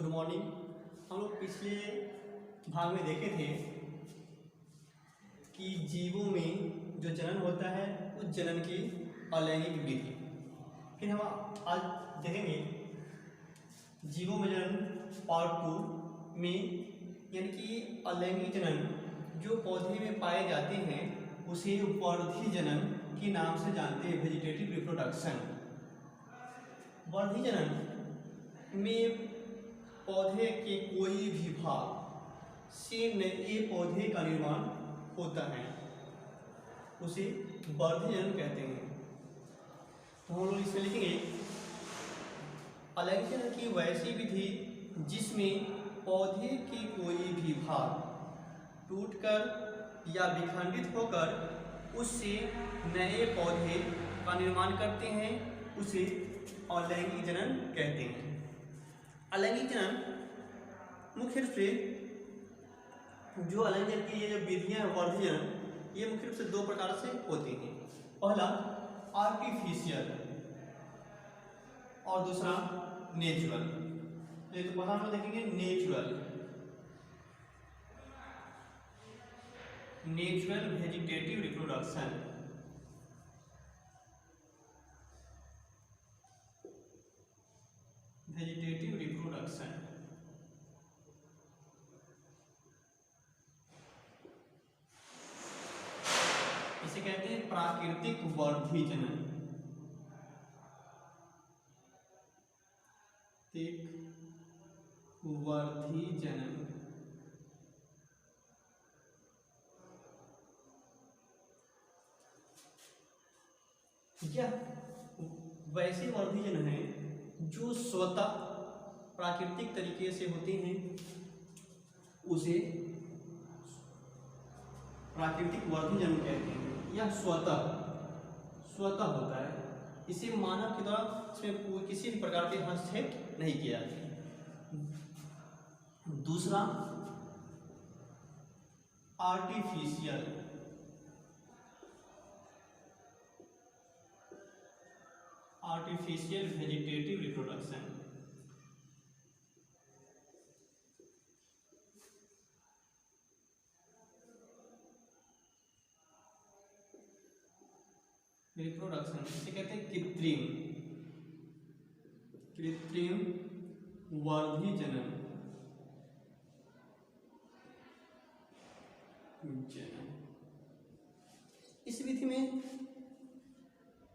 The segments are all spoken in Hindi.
Good morning. हम लोग पिछले भाग में देखे थे कि जीवों में जो जनन होता है उस जनन की अलैंगिक विधि। फिर हम आज देखेंगे जीवों में जनन पार्ट 2 में, यानी कि अलैंगिक जनन जो पौधे में पाए जाते हैं उसे वर्धी जनन के नाम से जानते हैं, वेजिटेटिव रिप्रोडक्शन। वर्धी जनन में पौधे के कोई भी भाग से नए पौधे का निर्माण होता है, उसे वर्धी जनन कहते हैं। तो हम लोग इसमें लिखेंगे अलैंगिक जनन की वैसी विधि जिसमें पौधे के कोई भी भाग टूटकर या विखंडित होकर उससे नए पौधे का निर्माण करते हैं, उसे अलैंगिक जनन कहते हैं। अलैंगिक जनन मुख्य रूप से जो अलैंगिक जनन की ये जो विधियां हैं वर्धी जनन, ये मुख्य रूप से दो प्रकार से होती हैं। पहला आर्टिफिशियल और दूसरा नेचुरल। तो पहला हम देखेंगे natural vegetative reproduction. Vegetative reproduction इसे कहते हैं प्राकृतिक वर्धी जनन। वर्धी जनन यह वैसे वर्धी जनन है जो स्वतः प्राकृतिक तरीके से होते हैं, उसे प्राकृतिक वर्धी जनन कहते हैं। यह स्वतः होता है, इसे मानव के द्वारा इसमें किसी भी प्रकार के हस्तक्षेप नहीं किया जाता। दूसरा आर्टिफिशियल वेजिटेटिव रिप्रोडक्शन। इसे कहते हैं कृत्रिम वर्धी जनन।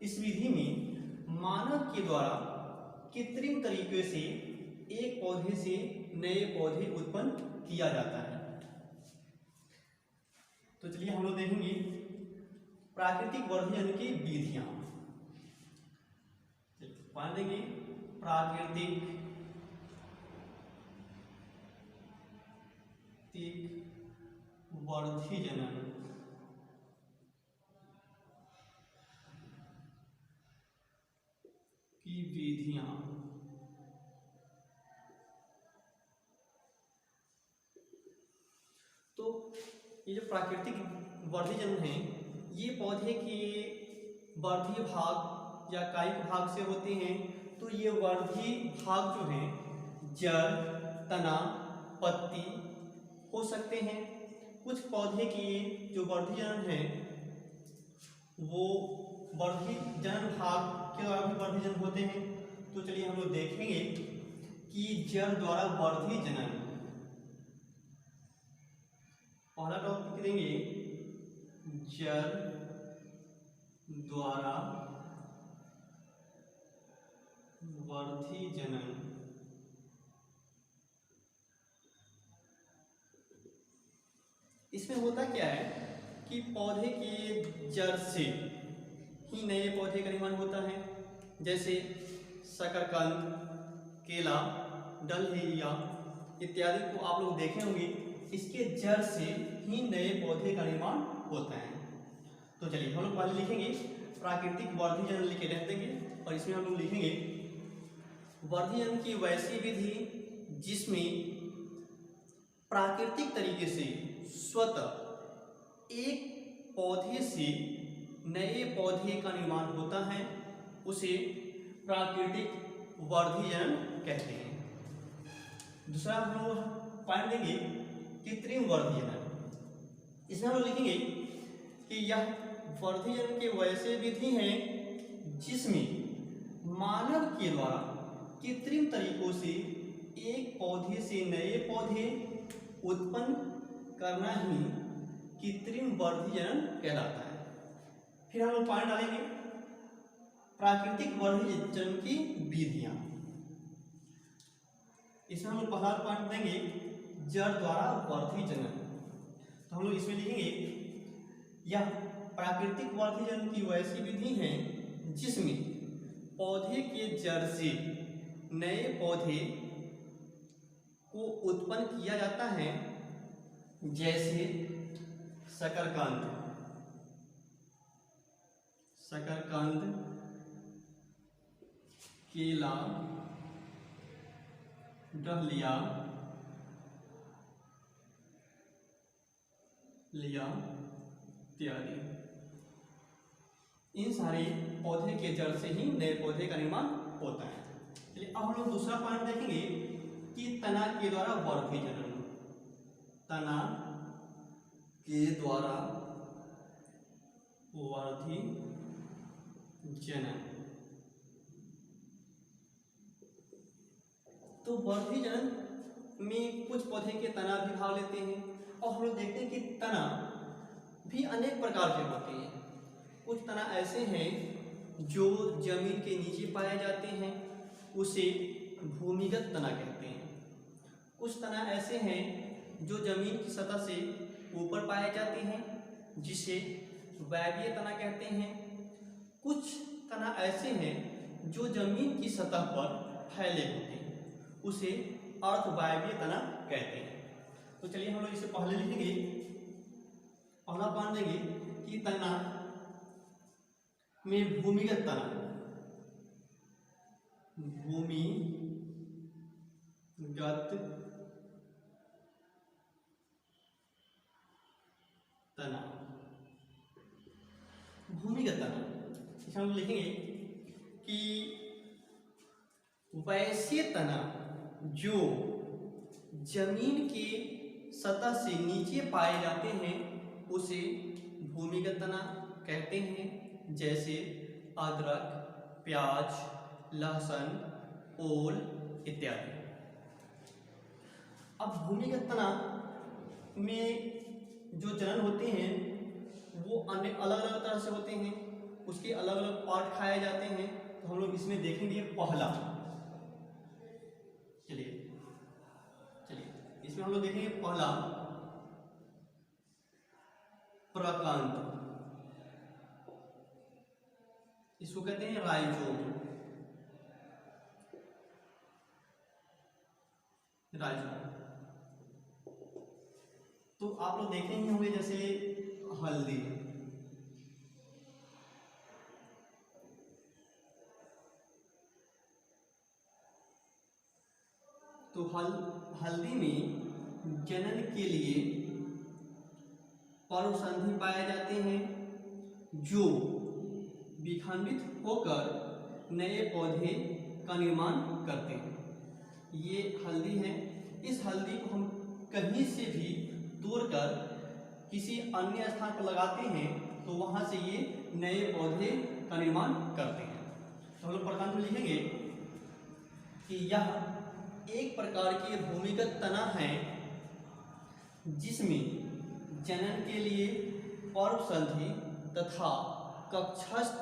इस विधि में मानव के द्वारा कृत्रिम तरीके से एक पौधे से नए पौधे उत्पन्न किया जाता है। तो चलिए हम लोग देखेंगे प्राकृतिक वर्धी जनन की विधियां। मान देंगे प्राकृतिक वर्धी जनन की विधियां। तो ये जो प्राकृतिक वर्धी जनन है, ये पौधे के वर्धी भाग या कायिक भाग से होते हैं। तो ये वर्धी भाग जो हैं जड़, तना, पत्ती हो सकते हैं। कुछ पौधे के जो वर्धी जनन है वो वर्धी जनन भाग के द्वारा भी वर्धी जनन होते हैं। तो चलिए हम लोग देखेंगे कि जड़ द्वारा वर्धी जनन। पहला टॉपिक देंगे जड़ द्वारा वर्धी जनन। इसमें होता क्या है कि पौधे के जड़ से ही नए पौधे का निर्माण होता है, जैसे शकरकंद, केला, डलहेरिया इत्यादि को आप लोग देखे होंगे। इसके जड़ से ही नए पौधे का निर्माण होता है। तो चलिए हम लोग पहले लिखेंगे प्राकृतिक वर्धी जनन लिखे रख देंगे, और इसमें हम लोग लिखेंगे वर्धी जनन की वैसी विधि जिसमें प्राकृतिक तरीके से स्वतः एक पौधे से नए पौधे का निर्माण होता है, उसे प्राकृतिक वर्धी जनन कहते हैं। दूसरा हम लोग पॉइंट देंगे कृत्रिम वर्धीजनन। इसमें हम लोग लिखेंगे कि यह वर्धीजनन के वैसे विधि हैं जिसमें मानव के द्वारा कृत्रिम तरीकों से एक पौधे से नए पौधे उत्पन्न करना ही कृत्रिम वर्धीजनन कहलाता है। फिर हम लोग पॉइंट डालेंगे प्राकृतिक वर्धीजनन की विधियां। इसमें हम लोग पहला पॉइंट देंगे जड़ द्वारा वर्धीजनन। तो हम लोग इसमें लिखेंगे यह प्राकृतिक वर्धीजनन की वैसी विधि है जिसमें पौधे के जड़ से नए पौधे को उत्पन्न किया जाता है, जैसे शकरकंद, केला, डहलिया इत्यादि। इन सारे पौधे के जड़ से ही नए पौधे का निर्माण होता है। चलिए अब हम लोग दूसरा पॉइंट देखेंगे कि तना के द्वारा वर्धीजनन। तना के द्वारा वर्धीजनन। तो वर्धीजनन में कुछ पौधे के तना भी भाग लेते हैं और हम लोग देखते हैं कि तना भी अनेक प्रकार के होते हैं। कुछ तना ऐसे हैं जो जमीन के नीचे पाए जाते हैं, उसे भूमिगत तना कहते हैं। कुछ तना ऐसे हैं जो जमीन की सतह से ऊपर पाए जाते हैं, जिसे वायवीय तना कहते हैं। कुछ तना ऐसे हैं जो जमीन की सतह पर फैले होते हैं, उसे अर्धवायवीय तना कहते हैं। तो चलिए हम लोग इसे पहले लिखेंगे। पहला पॉइंट देंगे कि तना में भूमिगत तना, भूमिगत तना इसमें हम लिखेंगे कि वैसे तना जो जमीन के सतह से नीचे पाए जाते हैं, उसे भूमिगत तना कहते हैं, जैसे अदरक, प्याज, लहसुन, ओल इत्यादि। अब भूमिगत तना में जो जनन होते हैं वो अनेक अलग अलग तरह से होते हैं, उसके अलग अलग पार्ट खाए जाते हैं। तो हम लोग इसमें देखेंगे पहला, चलिए इसमें हम लोग देखेंगे पहला प्रकांड। इसको कहते हैं राइजोम। तो आप लोग देखे ही होंगे जैसे हल्दी, तो हल्दी में जनन के लिए पर्व संधि पाए जाते हैं जो विखंडित होकर नए पौधे का निर्माण करते हैं। ये हल्दी है। इस हल्दी को हम कहीं से भी तोड़कर किसी अन्य स्थान पर लगाते हैं तो वहां से ये नए पौधे का निर्माण करते हैं। तो हम लोग प्रकांड में लिखेंगे कि यह एक प्रकार की भूमिगत तना है जिसमें जनन के लिए पर्व संधि तथा कक्षस्थ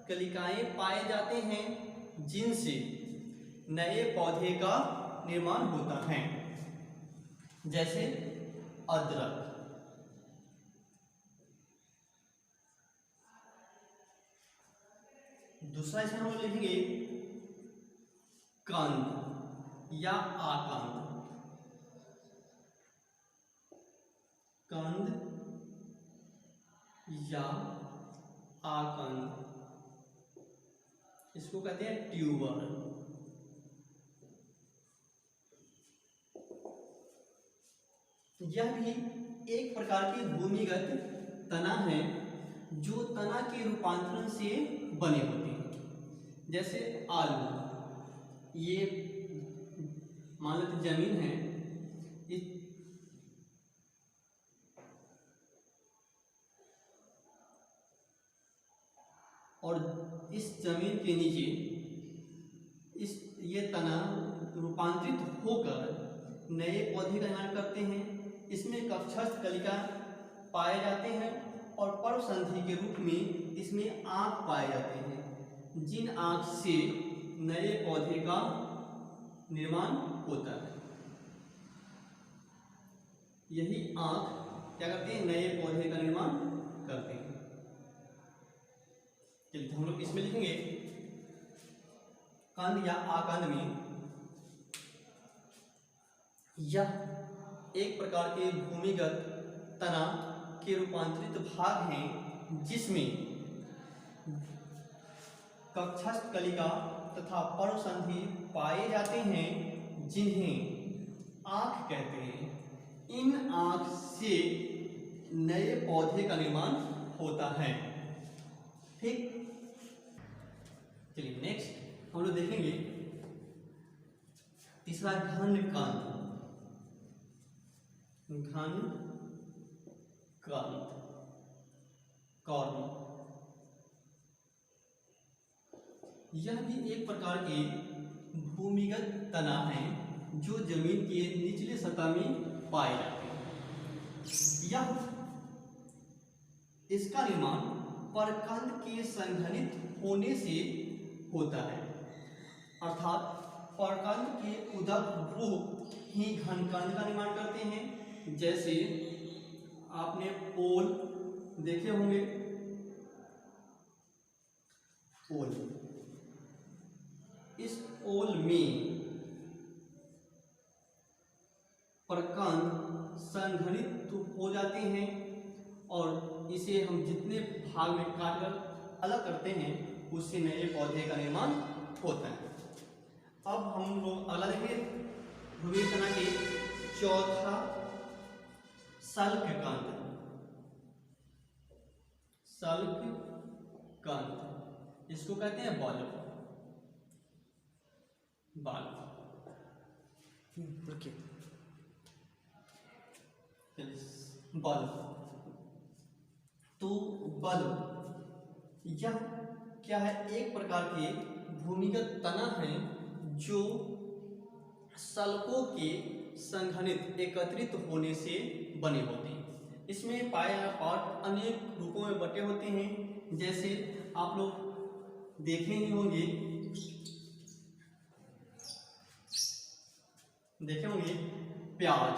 कलिकाएं पाए जाते हैं, जिनसे नए पौधे का निर्माण होता है, जैसे अदरक। दूसरा इसमें हम लिखेंगे कंद या आकंद। कंद या आकंद, इसको कहते हैं ट्यूबर। यह भी एक प्रकार की भूमिगत तना है जो तना के रूपांतरण से बने होते हैं, जैसे आलू। ये मान लेते जमीन है, इस और इस जमीन के नीचे इस ये तना रूपांतरित होकर नए पौधे का निर्माण करते हैं। इसमें कक्षस्थ कलिका पाए जाते हैं और पर्व संधि के रूप में इसमें आँख पाए जाते हैं, जिन आँख से नए पौधे का निर्माण होता है। यही आँख क्या करते हैं, नए पौधे का निर्माण करते हैं। चलिए हम लोग इसमें लिखेंगे कंद या आकंद में यह एक प्रकार के भूमिगत तना के रूपांतरित भाग हैं, जिसमें कक्षस्थ कलिका तथा पर्व संधि पाए जाते हैं, जिन्हें आँख कहते हैं। इन आँख से नए पौधे का निर्माण होता है। ठीक, चलिए नेक्स्ट हम लोग देखेंगे तीसरा घन कंद। घन कंद कॉर्न, यह भी एक प्रकार के भूमिगत तना है जो जमीन के निचले सतह में पाए जाते हैं। यह इसका निर्माण परकंद के संघनित होने से होता है, अर्थात परकंद के उदक रूप ही घनकंद का निर्माण करते हैं। जैसे आपने ओल देखे होंगे, ओल, इस ओल में परकंद संघनित हो जाते हैं और इसे हम जितने भाग में काटकर अलग करते हैं उससे नए पौधे का निर्माण होता है। अब हम लोग अगला देखेंगे भूमिगत तना के चौथा सल्क कंद। सल्क कंद इसको कहते हैं बल्ब। बल्ब, तो बल्ब यह क्या है, एक प्रकार के भूमिगत तना है जो सल्कों के संघनित एकत्रित होने से बने होते हैं। इसमें पाए जाने पार्ट अनेक रूपों में बटे होते हैं। जैसे आप लोग देखे ही होंगे, प्याज,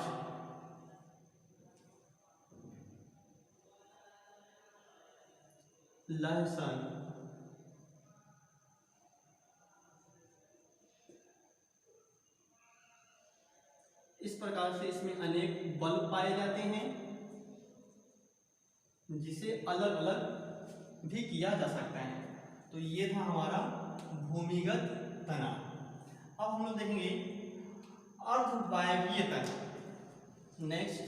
लहसुन, इस प्रकार से इसमें अनेक बल्ब पाए जाते हैं जिसे अलग अलग भी किया जा सकता है। तो ये था हमारा भूमिगत तना। अब हम लोग देखेंगे अर्धवायवीय तना। नेक्स्ट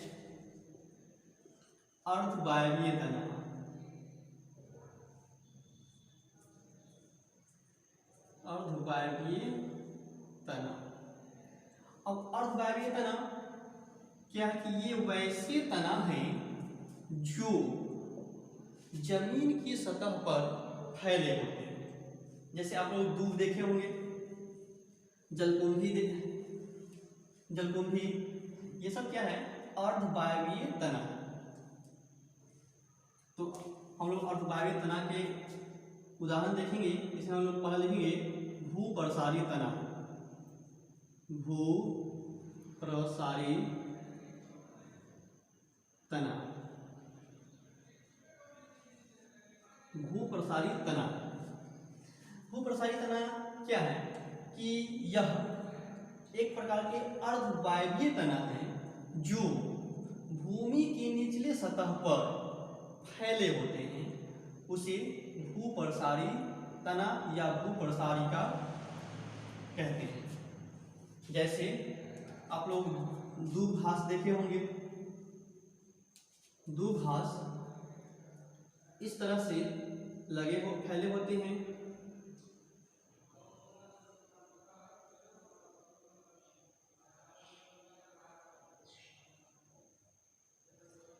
अर्धवायवीय तना। अर्धवायवीय तना, अब अर्धवायवीय तना क्या है कि ये वैसे तना हैं जो जमीन की सतह पर फैले होते हैं। जैसे आप लोग दूब देखे होंगे, जलकुंभी, ये सब क्या है, अर्धवायवीय तना। तो हम लोग अर्धवायवीय तना के उदाहरण देखेंगे। इसमें हम लोग पहले लिखेंगे भूप्रसारी तना। भूप्रसारी तना, भूप्रसारी तना। भूप्रसारी तना क्या है कि यह एक प्रकार के अर्धवायवीय तना है जो भूमि के निचले सतह पर फैले होते हैं। उसे भूप्रसारी तना या भूप्रसारिका कहते हैं। जैसे आप लोग दूबघास देखे होंगे, दूबघास इस तरह से फैले होते हैं।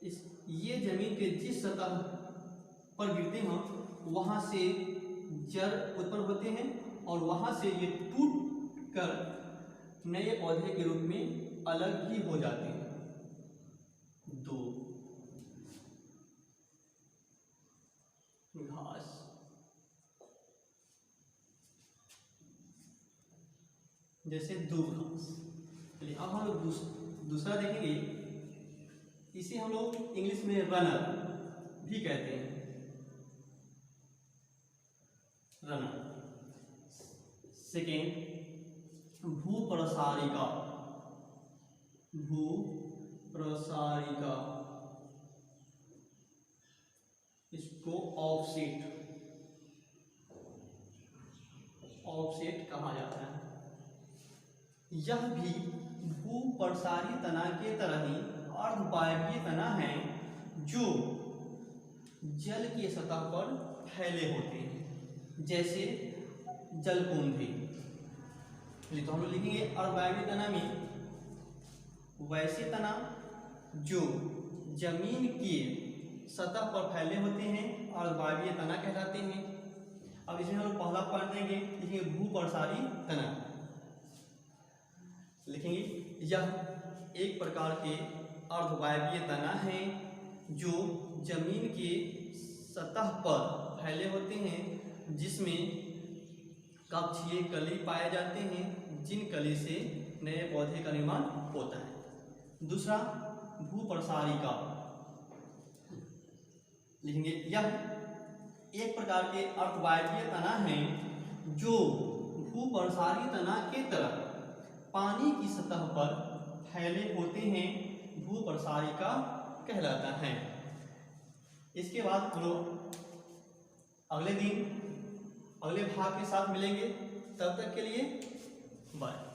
ये जमीन के जिस सतह पर गिरते हैं वहां से जड़ उत्पन्न होते हैं और वहां से ये टूट कर नए पौधे के रूप में अलग ही हो जाते हैं। 2 घास। जैसे दूब घास। चलिए अब हम लोग दूसरा देखेंगे। इसे हम लोग इंग्लिश में रनर भी कहते हैं। रनर। सेकेंड भूप्रसारिका। भूप्रसारिका, इसको ऑफसेट कहा जाता है। यह भी भूप्रसारी तना के तरह ही अर्धवायवीय तना है जो जल की सतह पर फैले होते हैं, जैसे जलकुंभी। तो हम लोग लिखेंगे अर्धवायवीय तना में वैसे तना जो जमीन की सतह पर फैले होते हैं अर्धवायवीय तना कहलाते हैं। अब इसमें हम लोग पहला पॉइंट देंगे, लिखेंगे भूप्रसारी तना। लिखेंगे यह एक प्रकार के अर्धवायवीय तना है जो जमीन के सतह पर फैले होते हैं, जिसमें कक्षीय कली पाए जाते हैं, जिन कली से नए पौधे का निर्माण होता है। दूसरा भूप्रसारिका। लिखेंगे यह एक प्रकार के अर्धवायवीय तना है जो भूप्रसारी तना के तरह पानी की सतह पर फैले होते हैं, भूप्रसारिका कहलाता है। इसके बाद हम लोग अगले दिन अगले भाग के साथ मिलेंगे। तब तक के लिए बाय।